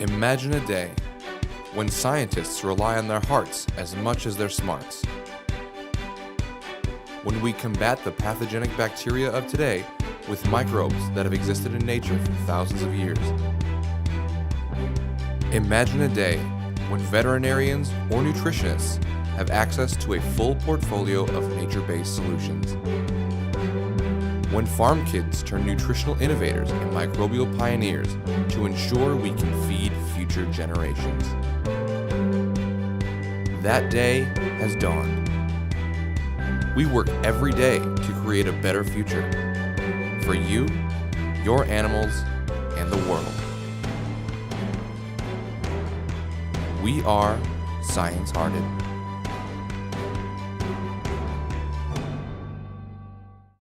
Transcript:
Imagine a day when scientists rely on their hearts as much as their smarts. When we combat the pathogenic bacteria of today with microbes that have existed in nature for thousands of years. Imagine a day when veterinarians or nutritionists have access to a full portfolio of nature-based solutions. When farm kids turn nutritional innovators and microbial pioneers to ensure we can feed future generations. That day has dawned. We work every day to create a better future for you, your animals, and the world. We are Science Hearted.